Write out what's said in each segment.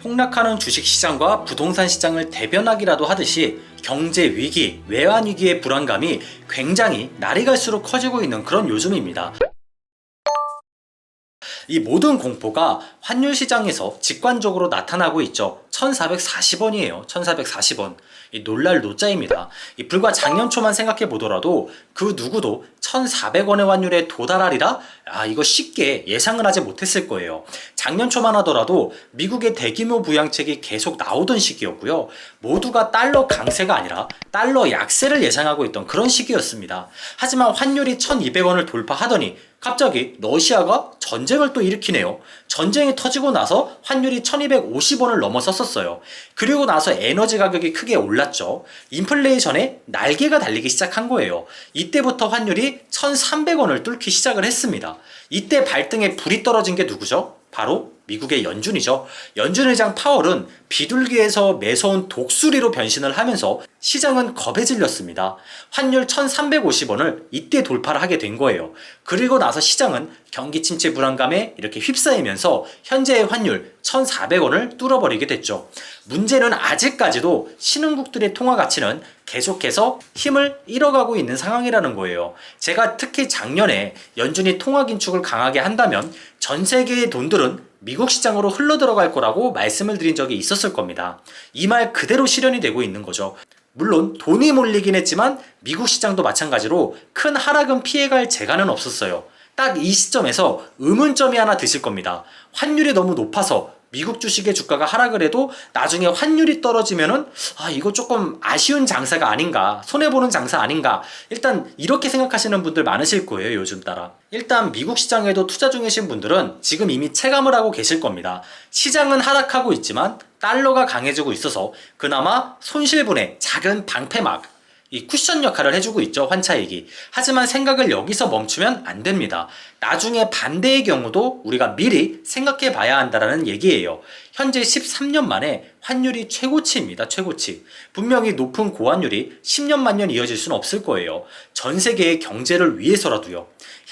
폭락하는 주식시장과 부동산 시장을 대변하기라도 하듯이 경제 위기, 외환 위기의 불안감이 굉장히 날이 갈수록 커지고 있는 그런 요즘입니다. 이 모든 공포가 환율 시장에서 직관적으로 나타나고 있죠. 1440원이에요. 1440원. 이 놀랄 노자입니다. 불과 작년 초만 생각해 보더라도 그 누구도 1400원의 환율에 도달하리라? 이거 쉽게 예상을 하지 못했을 거예요. 작년 초만 하더라도 미국의 대규모 부양책이 계속 나오던 시기였고요. 모두가 달러 강세가 아니라 달러 약세를 예상하고 있던 그런 시기였습니다. 하지만 환율이 1200원을 돌파하더니 갑자기 러시아가 전쟁을 또 일으키네요. 전쟁이 터지고 나서 환율이 1250원을 넘어섰었어요. 그리고 나서 에너지 가격이 크게 올랐죠. 인플레이션에 날개가 달리기 시작한 거예요. 이때부터 환율이 1300원을 뚫기 시작을 했습니다. 이때 발등에 불이 떨어진 게 누구죠? 바로 미국의 연준이죠. 연준 의장 파월은 비둘기에서 매서운 독수리로 변신을 하면서 시장은 겁에 질렸습니다. 환율 1350원을 이때 돌파를 하게 된 거예요. 그리고 나서 시장은 경기 침체 불안감에 이렇게 휩싸이면서 현재의 환율 1400원을 뚫어버리게 됐죠. 문제는 아직까지도 신흥국들의 통화 가치는 계속해서 힘을 잃어가고 있는 상황이라는 거예요. 제가 특히 작년에 연준이 통화 긴축을 강하게 한다면 전 세계의 돈들은 미국 시장으로 흘러들어갈 거라고 말씀을 드린 적이 있었을 겁니다. 이 말 그대로 실현이 되고 있는 거죠. 물론 돈이 몰리긴 했지만 미국 시장도 마찬가지로 큰 하락은 피해갈 재간은 없었어요. 딱 이 시점에서 의문점이 하나 드실 겁니다. 환율이 너무 높아서 미국 주식의 주가가 하락을 해도 나중에 환율이 떨어지면은 이거 조금 아쉬운 장사가 아닌가, 손해보는 장사 아닌가, 일단 이렇게 생각하시는 분들 많으실 거예요. 요즘 따라 일단 미국 시장에도 투자 중이신 분들은 지금 이미 체감을 하고 계실 겁니다. 시장은 하락하고 있지만 달러가 강해지고 있어서 그나마 손실분의 작은 방패막, 이 쿠션 역할을 해주고 있죠. 환차익이. 하지만 생각을 여기서 멈추면 안 됩니다. 나중에 반대의 경우도 우리가 미리 생각해 봐야 한다는 얘기예요. 현재 13년 만에 환율이 최고치입니다. 최고치. 분명히 높은 고환율이 10년 만년 이어질 수는 없을 거예요. 전 세계의 경제를 위해서라도요.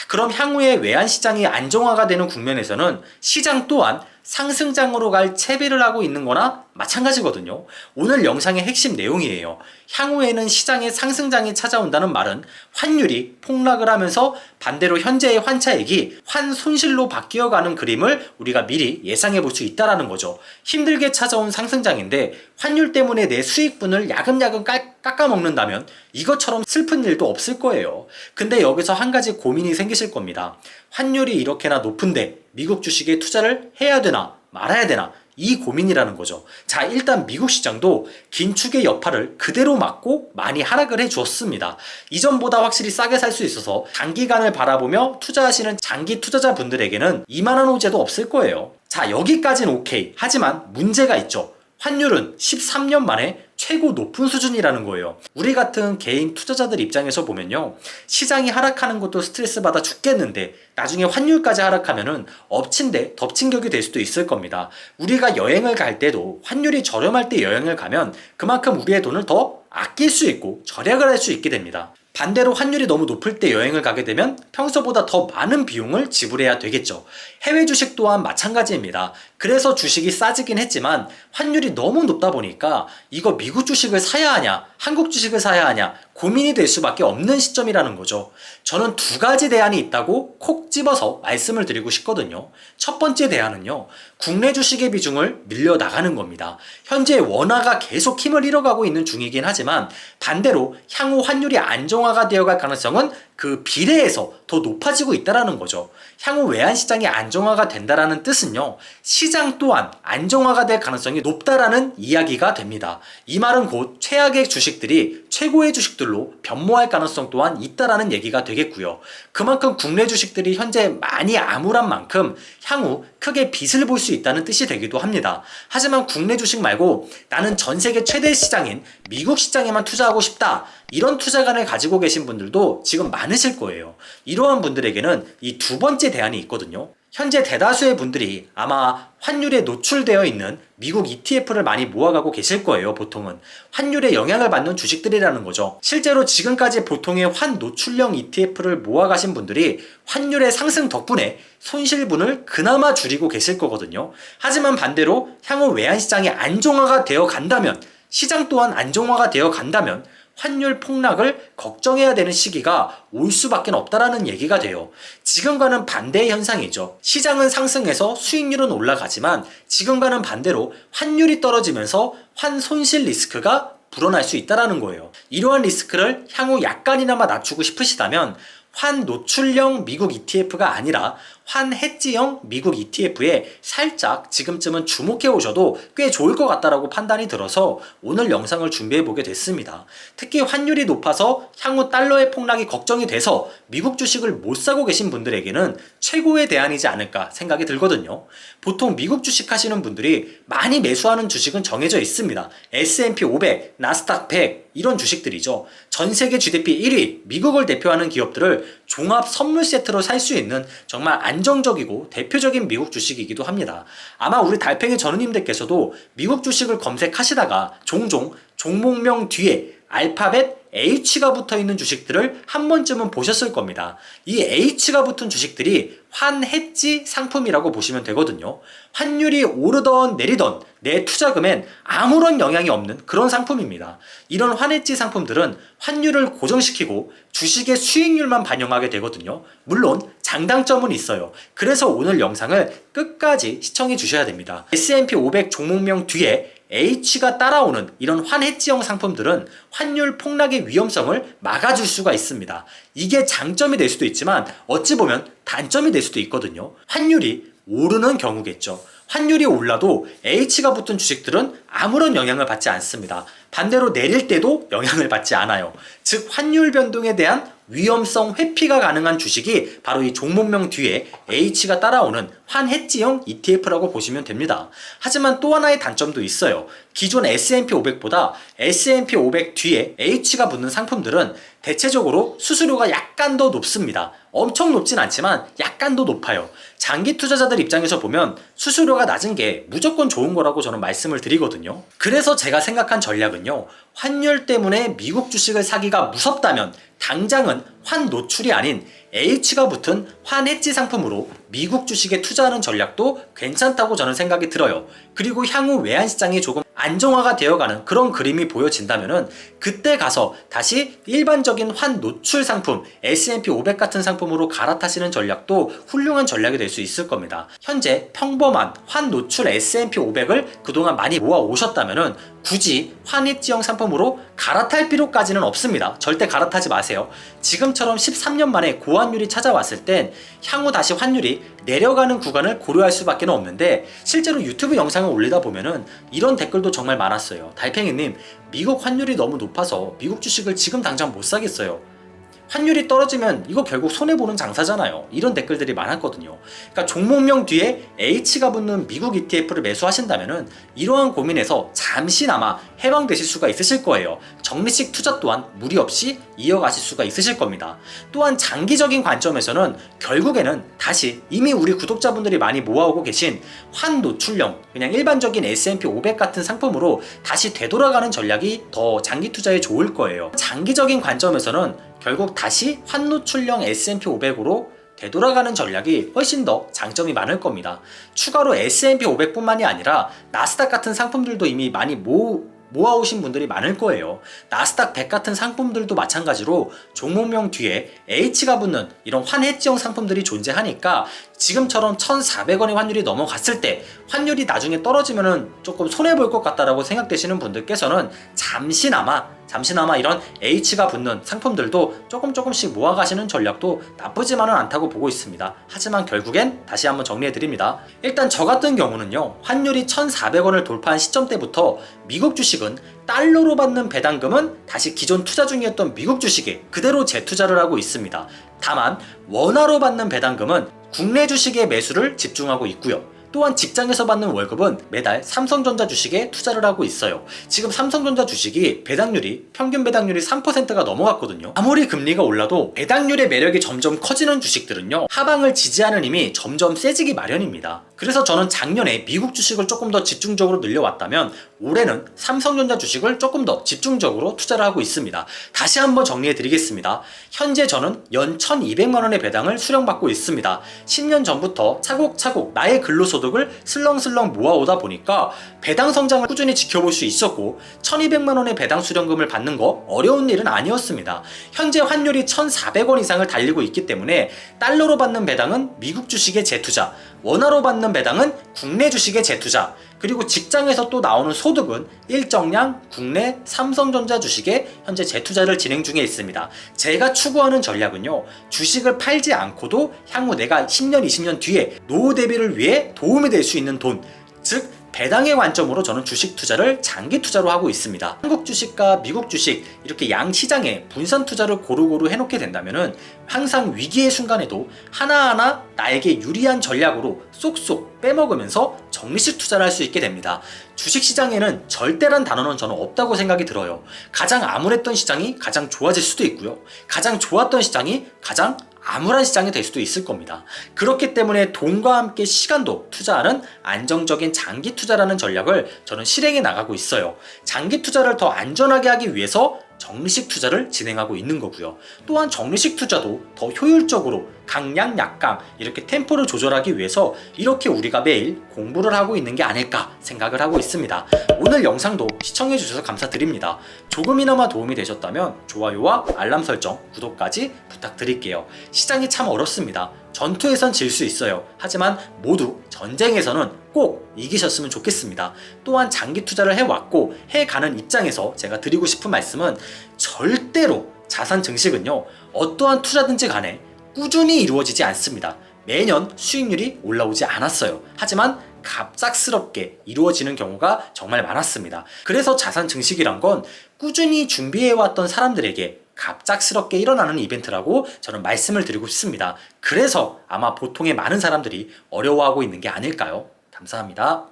그럼 향후에 외환시장이 안정화가 되는 국면에서는 시장 또한 상승장으로 갈 채비를 하고 있는 거나 마찬가지거든요. 오늘 영상의 핵심 내용이에요. 향후에는 시장의 상승장이 찾아온다는 말은 환율이 폭락을 하면서 반대로 현재의 환차액이 환손실로 바뀌어가는 그림을 우리가 미리 예상해 볼 수 있다는 거죠. 힘들게 찾아온 상승장인데 환율 때문에 내 수익분을 야금야금 깎아먹는다면 이것처럼 슬픈 일도 없을 거예요. 근데 여기서 한 가지 고민이 생기실 겁니다. 환율이 이렇게나 높은데 미국 주식에 투자를 해야 되나 말아야 되나, 이 고민이라는 거죠. 자, 일단 미국 시장도 긴축의 여파를 그대로 맞고 많이 하락을 해주었습니다. 이전보다 확실히 싸게 살 수 있어서 장기간을 바라보며 투자하시는 장기 투자자분들에게는 이만한 호재도 없을 거예요. 자, 여기까지는 오케이. 하지만 문제가 있죠. 환율은 13년 만에 최고 높은 수준이라는 거예요. 우리 같은 개인 투자자들 입장에서 보면요, 시장이 하락하는 것도 스트레스 받아 죽겠는데 나중에 환율까지 하락하면은 엎친 데 덮친 격이 될 수도 있을 겁니다. 우리가 여행을 갈 때도 환율이 저렴할 때 여행을 가면 그만큼 우리의 돈을 더 아낄 수 있고 절약을 할 수 있게 됩니다. 반대로 환율이 너무 높을 때 여행을 가게 되면 평소보다 더 많은 비용을 지불해야 되겠죠. 해외 주식 또한 마찬가지입니다. 그래서 주식이 싸지긴 했지만 환율이 너무 높다 보니까 이거 미국 주식을 사야 하냐, 한국 주식을 사야 하냐 고민이 될 수밖에 없는 시점이라는 거죠. 저는 두 가지 대안이 있다고 콕 집어서 말씀을 드리고 싶거든요. 첫 번째 대안은요, 국내 주식의 비중을 늘려나가는 겁니다. 현재 원화가 계속 힘을 잃어가고 있는 중이긴 하지만 반대로 향후 환율이 안정화가 되어갈 가능성은 그 비례해서 더 높아지고 있다는 거죠. 향후 외환시장이 안정화가 된다는 뜻은요, 시장 또한 안정화가 될 가능성이 높다라는 이야기가 됩니다. 이 말은 곧 최악의 주식들이 최고의 주식들로 변모할 가능성 또한 있다라는 얘기가 되겠고요. 그만큼 국내 주식들이 현재 많이 암울한 만큼 향후 크게 빚을 볼 수 있다는 뜻이 되기도 합니다. 하지만 국내 주식 말고 나는 전 세계 최대 시장인 미국 시장에만 투자하고 싶다, 이런 투자관을 가지고 계신 분들도 지금 많으실 거예요. 이러한 분들에게는 이 두 번째 대안이 있거든요. 현재 대다수의 분들이 아마 환율에 노출되어 있는 미국 ETF를 많이 모아가고 계실 거예요. 보통은 환율에 영향을 받는 주식들이라는 거죠. 실제로 지금까지 보통의 환 노출형 ETF를 모아가신 분들이 환율의 상승 덕분에 손실분을 그나마 줄이고 계실 거거든요. 하지만 반대로 향후 외환시장이 안정화가 되어 간다면, 시장 또한 안정화가 되어 간다면 환율 폭락을 걱정해야 되는 시기가 올 수밖에 없다라는 얘기가 돼요. 지금과는 반대의 현상이죠. 시장은 상승해서 수익률은 올라가지만 지금과는 반대로 환율이 떨어지면서 환 손실 리스크가 불어날 수 있다는 거예요. 이러한 리스크를 향후 약간이나마 낮추고 싶으시다면 환 노출형 미국 ETF가 아니라 환 해지형 미국 ETF에 살짝 지금쯤은 주목해 오셔도 꽤 좋을 것 같다라고 판단이 들어서 오늘 영상을 준비해 보게 됐습니다. 특히 환율이 높아서 향후 달러의 폭락이 걱정이 돼서 미국 주식을 못 사고 계신 분들에게는 최고의 대안이지 않을까 생각이 들거든요. 보통 미국 주식 하시는 분들이 많이 매수하는 주식은 정해져 있습니다. S&P 500, 나스닥 100 이런 주식들이죠. 전 세계 GDP 1위, 미국을 대표하는 기업들을 종합 선물 세트로 살 수 있는 정말 안정적이고 대표적인 미국 주식이기도 합니다. 아마 우리 달팽이 전우님들께서도 미국 주식을 검색하시다가 종종 종목명 뒤에 알파벳 H가 붙어있는 주식들을 한 번쯤은 보셨을 겁니다. 이 H가 붙은 주식들이 환 해지 상품이라고 보시면 되거든요. 환율이 오르던 내리던 내 투자금엔 아무런 영향이 없는 그런 상품입니다. 이런 환 해지 상품들은 환율을 고정시키고 주식의 수익률만 반영하게 되거든요. 물론 장단점은 있어요. 그래서 오늘 영상을 끝까지 시청해 주셔야 됩니다. S&P 500 종목명 뒤에 H가 따라오는 이런 환 해지형 상품들은 환율 폭락의 위험성을 막아줄 수가 있습니다. 이게 장점이 될 수도 있지만 어찌 보면 단점이 될 수도 있거든요. 환율이 오르는 경우겠죠. 환율이 올라도 H가 붙은 주식들은 아무런 영향을 받지 않습니다. 반대로 내릴 때도 영향을 받지 않아요. 즉 환율 변동에 대한 위험성 회피가 가능한 주식이 바로 이 종목명 뒤에 H가 따라오는 환 해지형 ETF라고 보시면 됩니다. 하지만 또 하나의 단점도 있어요. 기존 S&P 500보다 S&P 500 뒤에 H가 붙는 상품들은 대체적으로 수수료가 약간 더 높습니다. 엄청 높진 않지만 약간 더 높아요. 장기 투자자들 입장에서 보면 수수료가 낮은 게 무조건 좋은 거라고 저는 말씀을 드리거든요. 그래서 제가 생각한 전략은요, 환율 때문에 미국 주식을 사기가 무섭다면 당장은 환 노출이 아닌 H가 붙은 환 해지 상품으로 미국 주식에 투자하는 전략도 괜찮다고 저는 생각이 들어요. 그리고 향후 외환시장이 조금 안정화가 되어가는 그런 그림이 보여진다면은 그때 가서 다시 일반적인 환 노출 상품 S&P 500 같은 상품으로 갈아타시는 전략도 훌륭한 전략이 될 수 있을 겁니다. 현재 평범한 환 노출 S&P 500을 그동안 많이 모아 오셨다면은 굳이 환 해지형 상품으로 갈아탈 필요까지는 없습니다. 절대 갈아타지 마세요. 지금처럼 13년 만에 고환율이 찾아왔을 땐 향후 다시 환율이 내려가는 구간을 고려할 수밖에 없는데 실제로 유튜브 영상을 올리다 보면은 이런 댓글도 정말 많았어요. 달팽이님, 미국 환율이 너무 높아서 미국 주식을 지금 당장 못 사겠어요. 환율이 떨어지면 이거 결국 손해보는 장사잖아요. 이런 댓글들이 많았거든요. 그러니까 종목명 뒤에 H가 붙는 미국 ETF를 매수하신다면은 이러한 고민에서 잠시나마 해방되실 수가 있으실 거예요. 적리식 투자 또한 무리 없이 이어가실 수가 있으실 겁니다. 또한 장기적인 관점에서는 결국에는 다시 이미 우리 구독자분들이 많이 모아오고 계신 환 노출형, 그냥 일반적인 S&P 500 같은 상품으로 다시 되돌아가는 전략이 더 장기 투자에 좋을 거예요. 장기적인 관점에서는 결국 다시 환 노출형 S&P 500으로 되돌아가는 전략이 훨씬 더 장점이 많을 겁니다. 추가로 S&P 500뿐만이 아니라 나스닥 같은 상품들도 이미 많이 모아오신 분들이 많을 거예요. 나스닥 100 같은 상품들도 마찬가지로 종목명 뒤에 H가 붙는 이런 환 해지형 상품들이 존재하니까 지금처럼 1,400원의 환율이 넘어갔을 때 환율이 나중에 떨어지면은 조금 손해볼 것 같다라고 생각되시는 분들께서는 잠시나마 이런 H가 붙는 상품들도 조금씩 모아가시는 전략도 나쁘지만은 않다고 보고 있습니다. 하지만 결국엔 다시 한번 정리해드립니다. 일단 저 같은 경우는요, 환율이 1,400원을 돌파한 시점 때부터 미국 주식은 달러로 받는 배당금은 다시 기존 투자 중이었던 미국 주식에 그대로 재투자를 하고 있습니다. 다만 원화로 받는 배당금은 국내 주식의 매수를 집중하고 있고요. 또한 직장에서 받는 월급은 매달 삼성전자 주식에 투자를 하고 있어요. 지금 삼성전자 주식이 배당률이 평균 배당률이 3%가 넘어갔거든요. 아무리 금리가 올라도 배당률의 매력이 점점 커지는 주식들은요, 하방을 지지하는 힘이 점점 세지기 마련입니다. 그래서 저는 작년에 미국 주식을 조금 더 집중적으로 늘려왔다면 올해는 삼성전자 주식을 조금 더 집중적으로 투자를 하고 있습니다. 다시 한번 정리해 드리겠습니다. 현재 저는 연 1200만 원의 배당을 수령받고 있습니다. 10년 전부터 차곡차곡 나의 근로소득을 슬렁슬렁 모아오다 보니까 배당 성장을 꾸준히 지켜볼 수 있었고 1200만 원의 배당 수령금을 받는 거 어려운 일은 아니었습니다. 현재 환율이 1400원 이상을 달리고 있기 때문에 달러로 받는 배당은 미국 주식의 재투자, 원화로 받는 배당은 국내 주식의 재투자, 그리고 직장에서 또 나오는 소득은 일정량 국내 삼성전자 주식에 현재 재투자를 진행 중에 있습니다. 제가 추구하는 전략은요, 주식을 팔지 않고도 향후 내가 10년, 20년 뒤에 노후 대비를 위해 도움이 될 수 있는 돈, 즉 배당의 관점으로 저는 주식 투자를 장기 투자로 하고 있습니다. 한국 주식과 미국 주식 이렇게 양 시장에 분산 투자를 고루고루 해놓게 된다면은 항상 위기의 순간에도 하나하나 나에게 유리한 전략으로 쏙쏙 빼먹으면서 적리식 투자를 할 수 있게 됩니다. 주식 시장에는 절대란 단어는 저는 없다고 생각이 들어요. 가장 암울했던 시장이 가장 좋아질 수도 있고요. 가장 좋았던 시장이 가장 암울한 시장이 될 수도 있을 겁니다. 그렇기 때문에 돈과 함께 시간도 투자하는 안정적인 장기 투자라는 전략을 저는 실행해 나가고 있어요. 장기 투자를 더 안전하게 하기 위해서 적리식 투자를 진행하고 있는 거고요. 또한 적리식 투자도 더 효율적으로 강약 약강 이렇게 템포를 조절하기 위해서 이렇게 우리가 매일 공부를 하고 있는 게 아닐까 생각을 하고 있습니다. 오늘 영상도 시청해 주셔서 감사드립니다. 조금이나마 도움이 되셨다면 좋아요와 알람 설정, 구독까지 부탁드릴게요. 시장이 참 어렵습니다. 전투에선 질 수 있어요. 하지만 모두 전쟁에서는 꼭 이기셨으면 좋겠습니다. 또한 장기 투자를 해왔고 해가는 입장에서 제가 드리고 싶은 말씀은 절대로 자산 증식은요, 어떠한 투자든지 간에 꾸준히 이루어지지 않습니다. 매년 수익률이 올라오지 않았어요. 하지만 갑작스럽게 이루어지는 경우가 정말 많았습니다. 그래서 자산 증식이란 건 꾸준히 준비해왔던 사람들에게 갑작스럽게 일어나는 이벤트라고 저는 말씀을 드리고 싶습니다. 그래서 아마 보통의 많은 사람들이 어려워하고 있는 게 아닐까요? 감사합니다.